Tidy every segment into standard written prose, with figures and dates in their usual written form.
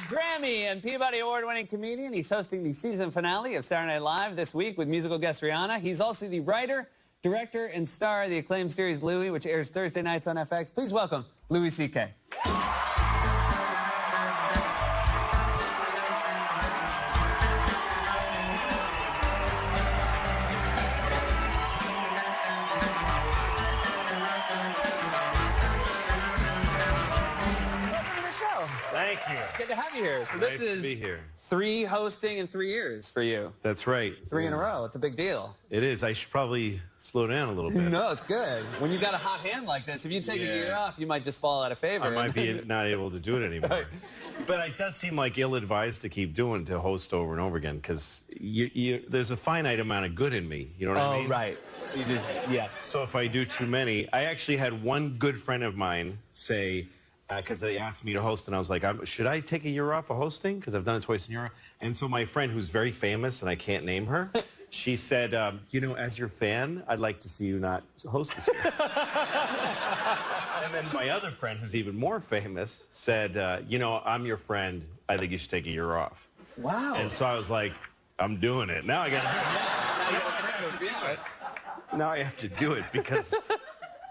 Grammy and Peabody Award-winning comedian. He's hosting the season finale of Saturday Night Live this week with musical guest Rihanna. He's also the writer, director, and star of the acclaimed series Louie, which airs Thursday nights on FX. Please welcome Louis C.K. Thank you. Good to have you here. So Nice this is to be here. 3 hosting in 3 years for you. That's right. 3 in a row. It's a big deal. It is. I should probably slow down a little bit. No, it's good. When you've got a hot hand like this, if you take a year off, you might just fall out of favor. I might be not able to do it anymore. But it does seem like ill-advised to keep doing, to host over and over again, because there's a finite amount of good in me. You know what I mean? Oh, right. So you just, yes. So if I do too many, I actually had one good friend of mine say, because they asked me to host, and I was like, should I take a year off of hosting? Because I've done it twice in a year. And so my friend, who's very famous, and I can't name her, she said, you know, as your fan, I'd like to see you not host this year. And then my other friend, who's even more famous, said, you know, I'm your friend. I think you should take a year off. Wow. And so I was like, I'm doing it. Now I got Now I have to do it because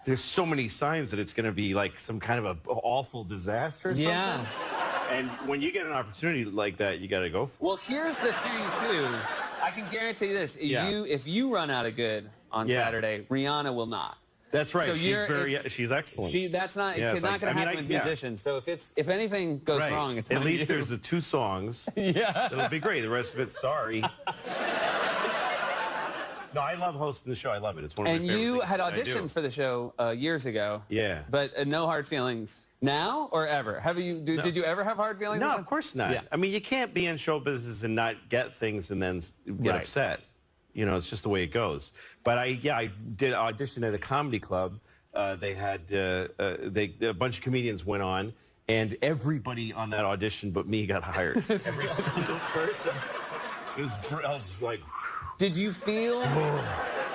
there's so many signs that it's going to be like some kind of a awful disaster or something. Yeah. And when you get an opportunity like that, you got to go for it. Well, here's the thing, too. I can guarantee you this. If you run out of good on Saturday, Rihanna will not. That's right. So she's excellent. That's not. It's not going to happen with musicians. So if anything goes wrong, it's at least there's the 2 songs. Yeah. It'll be great. The rest of it's sorry. No, I love hosting the show. I love it. It's one of my favorite you things had I do. auditioned for the show years ago. Yeah. But no hard feelings now or ever? Have you? Did you ever have hard feelings? No, of course not. Yeah. I mean, you can't be in show business and not get things and then get upset. You know, it's just the way it goes. But I did audition at a comedy club. They had a bunch of comedians went on, and everybody on that audition but me got hired. Every single person. I was like. Did you feel?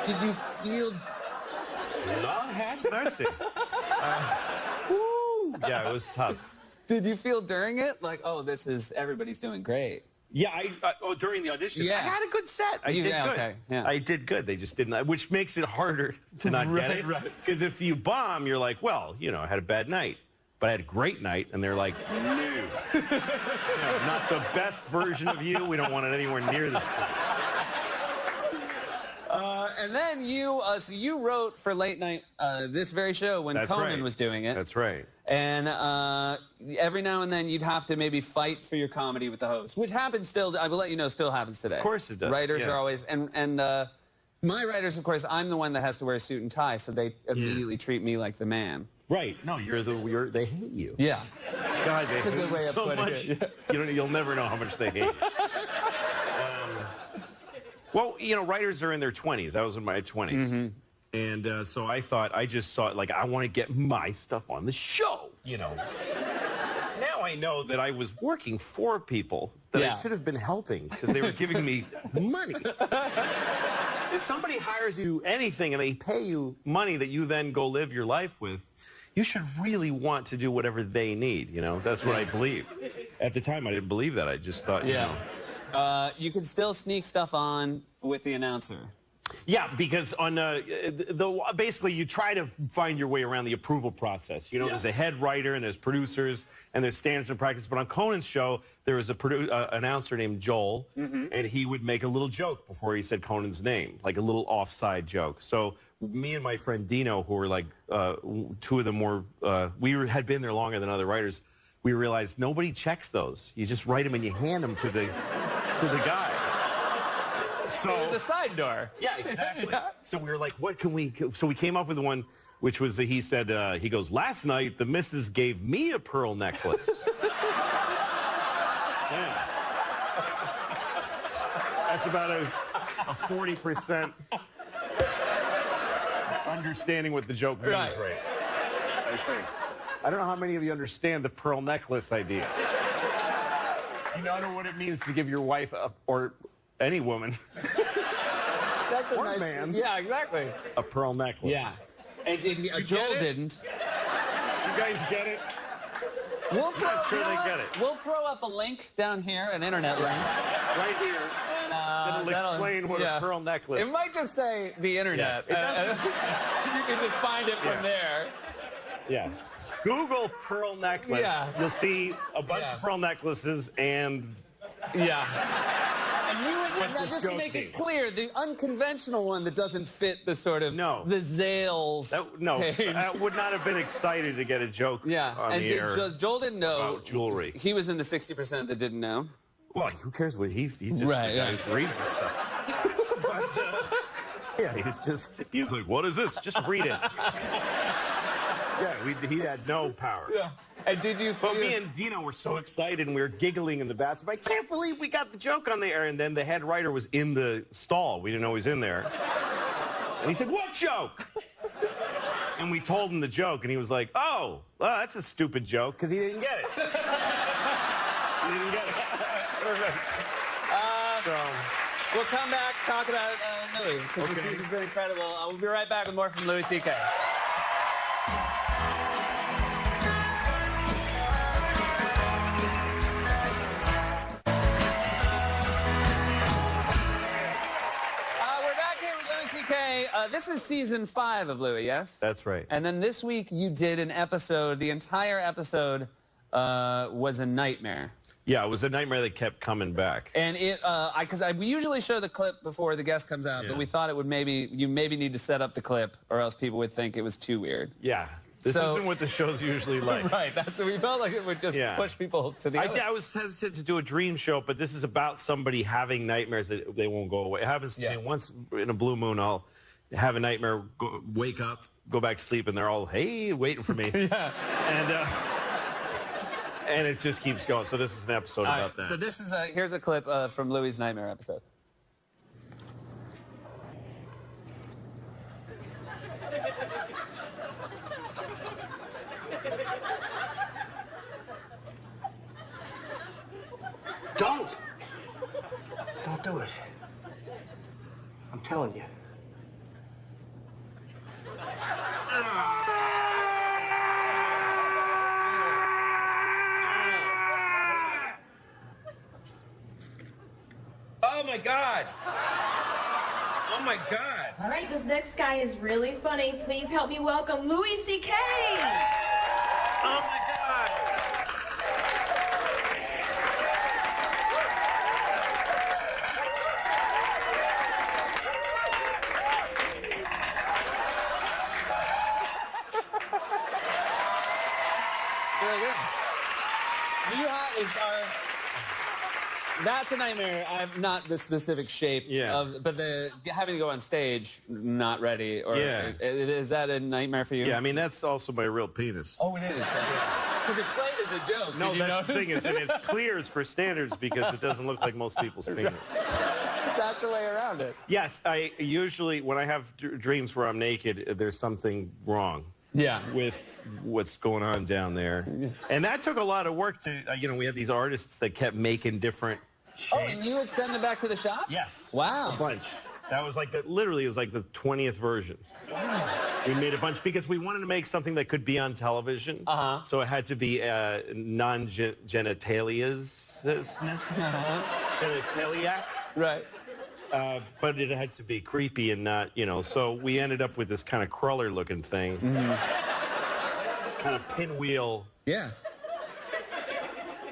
Did you feel? Long had mercy. Yeah, it was tough. Did you feel during it like, oh, everybody's doing great? Yeah, during the audition, I had a good set. I did good. Okay, yeah. I did good. They just didn't, which makes it harder to not get it. Right. Because if you bomb, you're like, well, you know, I had a bad night. But I had a great night, and they're like, no. You know, not the best version of you. We don't want it anywhere near this place. And then you wrote for Late Night this very show when Conan was doing it. That's right. And every now and then you'd have to maybe fight for your comedy with the host, which happens still. I will let you know, still happens today. Of course it does. Writers are always and my writers, of course, I'm the one that has to wear a suit and tie, so they immediately treat me like the man. Right. No, they hate you. Yeah. God, that's a good way of putting it. You'll never know how much they hate you. Well, you know, writers are in their 20s. I was in my 20s. Mm-hmm. And so I just thought, like, I want to get my stuff on the show, you know. Now I know that I was working for people that I should have been helping because they were giving me money. If somebody hires you anything and they pay you money that you then go live your life with, you should really want to do whatever they need, you know. That's what I believe. At the time, I didn't believe that. I just thought, you know. You can still sneak stuff on with the announcer. Yeah, because on basically you try to find your way around the approval process. You know, there's a head writer and there's producers and there's standards and practice. But on Conan's show, there was a announcer named Joel, and he would make a little joke before he said Conan's name, like a little offside joke. So me and my friend Dino, who were like 2 of the more, had been there longer than other writers, we realized nobody checks those. You just write them and you hand them to the guy. So it was a side door. Yeah, exactly. So we were like, what can we... So we came up with one, which was, he said, he goes, last night, the missus gave me a pearl necklace. Yeah. That's about a 40% understanding what the joke means, right? I think. I don't know how many of you understand the pearl necklace idea. You know what it means to give your wife or any woman or man. Yeah, exactly. A pearl necklace. Yeah. And Joel didn't. You guys get it? We'll throw, not sure you know they what? get it. We'll throw up a link down here, an internet link. Right here. That'll explain what a pearl necklace. It might just say the internet. Yeah, You can just find it from there. Yeah. Google pearl necklace. Yeah. You'll see a bunch Yeah. of pearl necklaces and Yeah. And you would, What now does just to joke make mean? it clear, the unconventional one that doesn't fit the sort of No. the Zales page. I would not have been excited to get a joke Yeah, on and the air. Joel didn't know. about jewelry. He was in the 60% that didn't know. Well, who cares what he's just Right, the guy yeah. who reads this stuff. But, yeah, he was like, what is this? Just read it. Yeah, he had no power. Yeah. And did you feel... But me and Dino were so excited and we were giggling in the bathroom. I can't believe we got the joke on the air. And then the head writer was in the stall. We didn't know he was in there. And he said, what joke? And we told him the joke and he was like, oh, well, that's a stupid joke because he didn't get it. He didn't get it. So, We'll come back, talk about Louis. Because the Okay. season's been incredible. We'll be right back with more from Louis C.K. We're back here with Louis C.K. This is season 5 of Louis, yes? that's right. And then this week you did an episode. The entire episode was a nightmare. Yeah, it was a nightmare that kept coming back. And we usually show the clip before the guest comes out, but Yeah. we thought it would you need to set up the clip, or else people would think it was too weird. Yeah. This So- isn't what the show's usually like. Right. That's what we felt like it would just Yeah. push people to the other. I was hesitant to do a dream show, but this is about somebody having nightmares that they won't go away. It happens to Yeah. me once in a blue moon. I'll have a nightmare, wake up, go back to sleep, and they're all, hey, waiting for me. Yeah. And it just keeps going. So this is an episode All about right, that. so this is here's a clip from Louis' nightmare episode. Don't! Don't do it. I'm telling you. Oh, my God. Oh, my God. All right, this next guy is really funny. Please help me welcome Louis C.K. Oh, my God. Very good. That's a nightmare. I'm not the specific shape Yeah. but the having to go on stage not ready, or Yeah. is that a nightmare for you? Yeah, I mean, that's also my real penis. Oh, it is. Because it played as a joke. No, Did you that's the notice? thing is, and it clears for standards because it doesn't look like most people's penis. That's the way around it. Yes, I usually, when I have dreams where I'm naked, there's something wrong. Yeah. With what's going on down there. And that took a lot of work to, we had these artists that kept making different shapes. Oh, and you would send them back to the shop? Yes. Wow. A bunch. That was like, literally, it was like the 20th version. Wow. We made a bunch because we wanted to make something that could be on television. Uh-huh. So it had to be non-genitalias. Genitaliac. Right. But it had to be creepy and not, so we ended up with this kind of crawler looking thing. Kind of pinwheel. Yeah.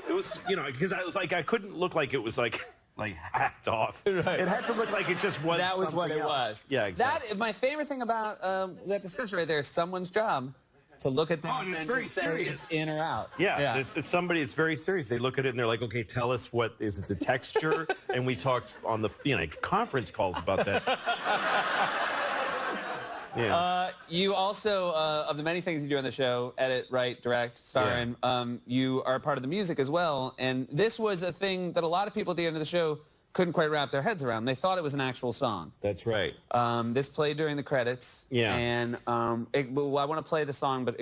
It was, because I was like, I couldn't look like it was like hacked off. Right. It had to look like it just was That was what something it else. was. Yeah, exactly. My favorite thing about that discussion right there is someone's job to look at that Oh, and it's and very to say serious. it's in or out. Yeah, it's somebody, it's very serious. They look at it and they're like, okay, tell us what, is it the texture? And we talked on the conference calls about that. Yeah. You also, of the many things you do on the show, edit, write, direct, star, Yeah. and you are a part of the music as well. And this was a thing that a lot of people at the end of the show couldn't quite wrap their heads around. They thought it was an actual song. That's right. This played during the credits. Yeah. And well, I want to play the song, but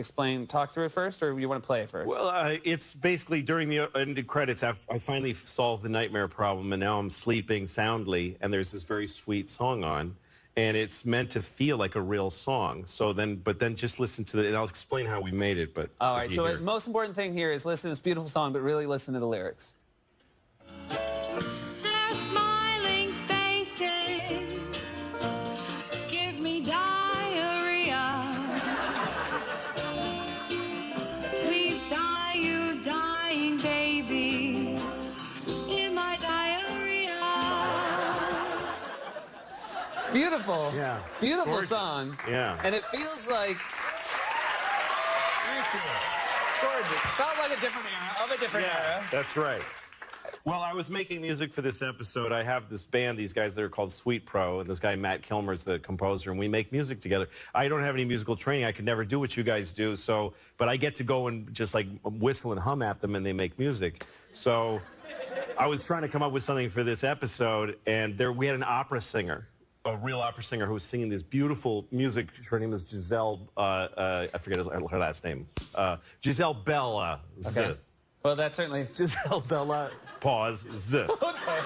talk through it first, or you want to play it first? Well, it's basically during the ended credits, I finally solved the nightmare problem, and now I'm sleeping soundly, and there's this very sweet song on. and it's meant to feel like a real song. So then, but then just listen to and I'll explain how we made it. But All right, so the most important thing here is listen to this beautiful song, but really listen to the lyrics. They're smiling faces give me diarrhea. Please die, you dying baby, in my diarrhea. Beautiful. Yeah. Beautiful Gorgeous. song. Yeah. And it feels like gorgeous. Felt like a different era, of a different era. That's right. Well, I was making music for this episode. I have this band, these guys that are called Sweet Pro, and this guy Matt Kilmer's the composer, and we make music together. I don't have any musical training. I could never do what you guys do, but I get to go and just like whistle and hum at them, and they make music. So I was trying to come up with something for this episode, and we had an opera singer, a real opera singer who was singing this beautiful music. Her name is Giselle, I forget her last name. Giselle Bella. Okay. Well, that's certainly... Giselle Bella, pause, Z. Okay.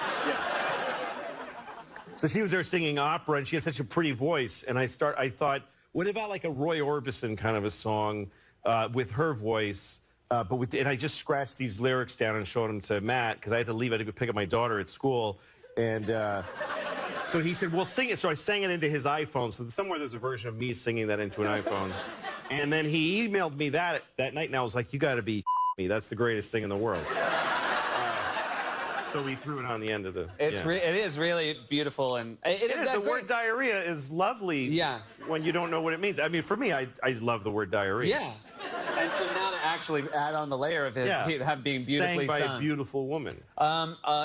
So she was there singing opera, and she had such a pretty voice. And I thought, what about like a Roy Orbison kind of a song with her voice? And I just scratched these lyrics down and showed them to Matt because I had to leave. I had to go pick up my daughter at school. And so he said, well, sing it. So I sang it into his iPhone. So somewhere there's a version of me singing that into an iPhone. And then he emailed me that night, and I was like, you got to be me. That's the greatest thing in the world. So we threw it on the end of the... It is really beautiful. And It is. The word diarrhea is lovely. Yeah. When you don't know what it means. I mean, for me, I love the word diarrhea. Yeah. And so now to actually add on the layer of it, being beautifully sang by sung. a beautiful woman.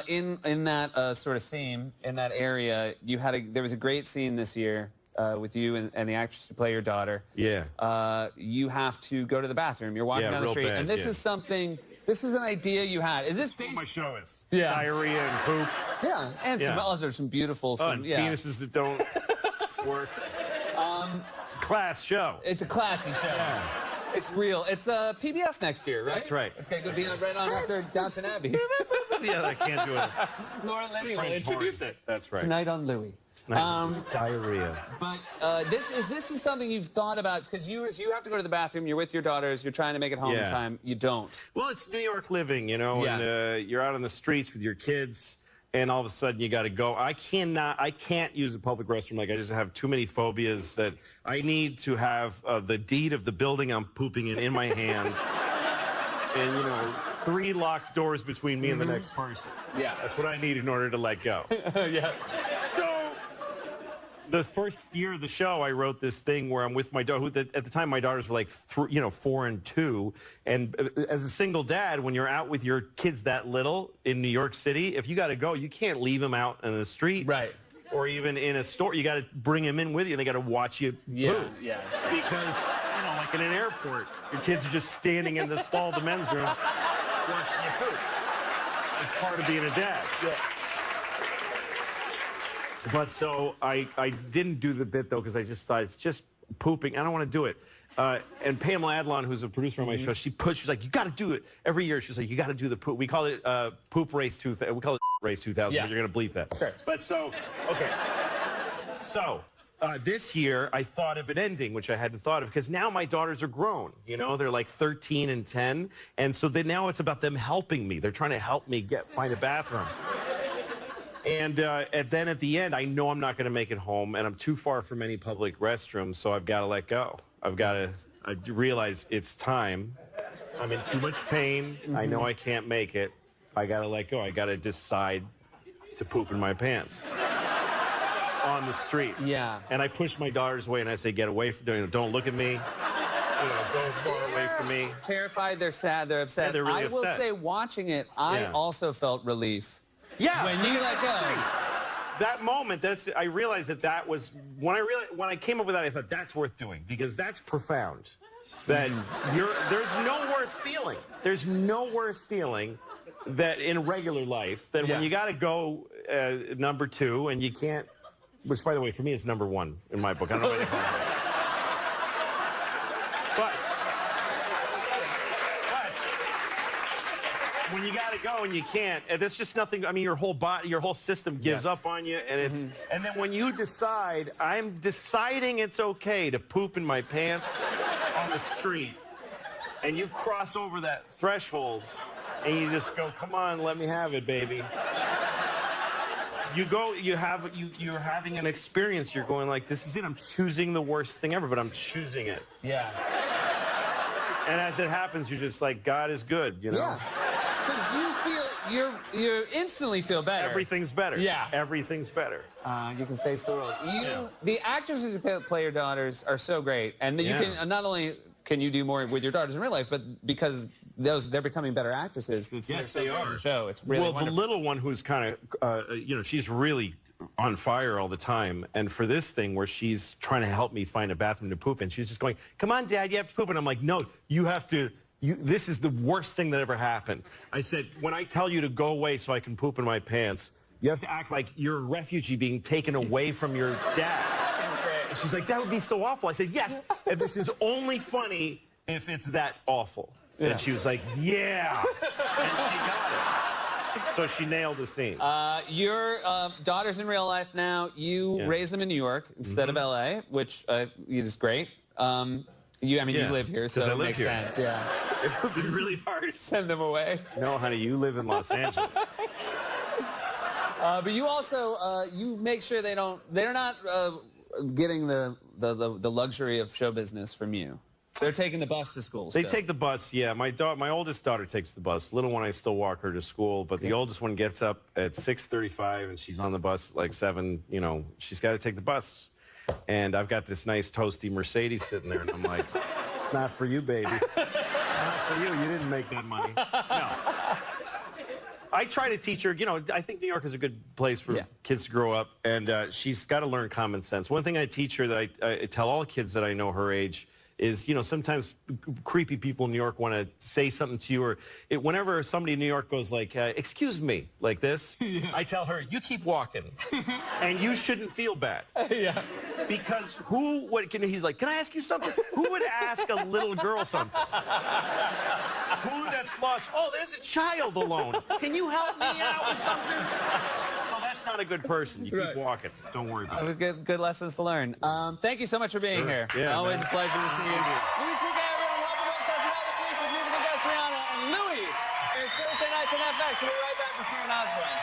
In that sort of theme, in that area, there was a great scene this year with you and the actress who play your daughter. Yeah. You have to go to the bathroom. You're walking down the real street, bad, and this is something. This is an idea you had. Is this based? My show is Yeah. diarrhea and poop. Yeah, and some Yeah. other some beautiful. And penises that don't work. It's a class show. It's a classy show. Yeah. It's real. It's PBS next year, right? That's right. It's going to be right on after Downton Abbey. Yeah, I can't do it. Laura Linney will French introduce horn. it. That's right. Tonight on Louie. Diarrhea. But this is something you've thought about because you have to go to the bathroom. You're with your daughters. You're trying to make it home in Yeah. time. You don't. Well, it's New York living, you know, Yeah. and you're out on the streets with your kids, and all of a sudden you got to go. I can't use a public restroom. Like, I just have too many phobias that I need to have the deed of the building I'm pooping in my hand, and, you know, 3 locked doors between me and the next person. Yeah. That's what I need in order to let go. Yeah. So the first year of the show, I wrote this thing where I'm with my daughter. At the time, my daughters were like, 4 and 2. And as a single dad, when you're out with your kids that little in New York City, if you got to go, you can't leave them out in the street. Right. Or even in a store. You got to bring them in with you, and they got to watch you Yeah. poop. Yeah. Because, you know, like in an airport, your kids are just standing in the stall of the men's room watching you poop. It's part of being a dad. Yeah. But so I didn't do the bit, though, because I just thought it's just pooping. I don't want to do it. And Pamela Adlon, who's a producer on my show, she's like, you got to do it. Every year, she's like, you got to do the poop. We call it Poop Race 2000. We call it Race 2000, Yeah. but you're going to bleep that. Sure. But so, okay. So this year, I thought of an ending, which I hadn't thought of, because now my daughters are grown. You know, they're like 13 and 10. And so now it's about them helping me. They're trying to help me find a bathroom. And then at the end, I know I'm not going to make it home, and I'm too far from any public restrooms, so I've got to let go. I realize it's time. I'm in too much pain. I know I can't make it. I got to let go. I got to decide to poop in my pants on the street. Yeah. And I push my daughters away, and I say, get away from me. Don't look at me. Go far away from me. Terrified, they're sad, they're upset. Yeah, they're really I will upset. say, watching it, I Yeah. also felt relief. Yeah. When you let go. That moment, I realized that was when I came up with that, I thought that's worth doing because that's profound. That there's no worse feeling. There's no worse feeling that in regular life than when you got to go number 2 and you can't. Which, by the way, for me, it's number 1 in my book. I don't know why they call it that. when you got to go and you can't, and there's just nothing. I mean, your whole body, your whole system gives Yes. up on you, and it's. And then when you decide, I'm deciding it's okay to poop in my pants on the street, and you cross over that threshold, and you just go, "Come on, let me have it, baby." You go, you're having an experience. You're going like, "This is it. I'm choosing the worst thing ever, but I'm choosing it." Yeah. And as it happens, you're just like, God is good, you know? Yeah. Because you instantly feel better. Everything's better. Yeah. Everything's better. You can face the world. Yeah. The actresses who play your daughters are so great, and that you Yeah. can not only can you do more with your daughters in real life, but because they're becoming better actresses. Yes, they are. The show. It's really well, wonderful. the little one who's kind of, she's really on fire all the time. And for this thing where she's trying to help me find a bathroom to poop in, she's just going, "Come on, Dad, you have to poop." And I'm like, "No, you have to. This is the worst thing that ever happened." I said, "When I tell you to go away so I can poop in my pants, you have to act like you're a refugee being taken away from your dad." And she's like, "That would be so awful." I said, "Yes, and this is only funny if it's that awful." Yeah. And she was like, "Yeah," and she got it. So she nailed the scene. Your daughters in real life now, you Yeah. raise them in New York instead of LA, which is great. You Yeah, live here, 'cause so I it live makes here. sense. Yeah. It would be really hard. Send them away. No, honey, you live in Los Angeles. But you also you make sure they're not getting the luxury of show business from you. They're taking the bus to school. They still. take the bus, yeah. My oldest daughter takes the bus. Little one, I still walk her to school, but the oldest one gets up at 6:35 and she's on the bus at like 7. You know, she's got to take the bus. And I've got this nice toasty Mercedes sitting there, and I'm like, "It's not for you, baby. It's not for you. You didn't make that money." No. I try to teach her, I think New York is a good place for kids to grow up, and she's got to learn common sense. One thing I teach her that I tell all kids that I know her age is, sometimes creepy people in New York want to say something to you, or whenever somebody in New York goes like, "Excuse me," like this, I tell her, "You keep walking, and you shouldn't feel bad." Yeah. Because he's like, "Can I ask you something?" Who would ask a little girl something? Who that's lost? "Oh, there's a child alone. Can you help me out with something?" So that's not a good person. You keep walking. Don't worry about it. Good lessons to learn. Thank you so much for being here. Yeah, Always man. a pleasure to see you. Louis C.K., everyone. Welcome to Festival this week with musical guest Rihanna and Louis. It's Thursday nights on FX. We'll be right back with Sharon Osbourne.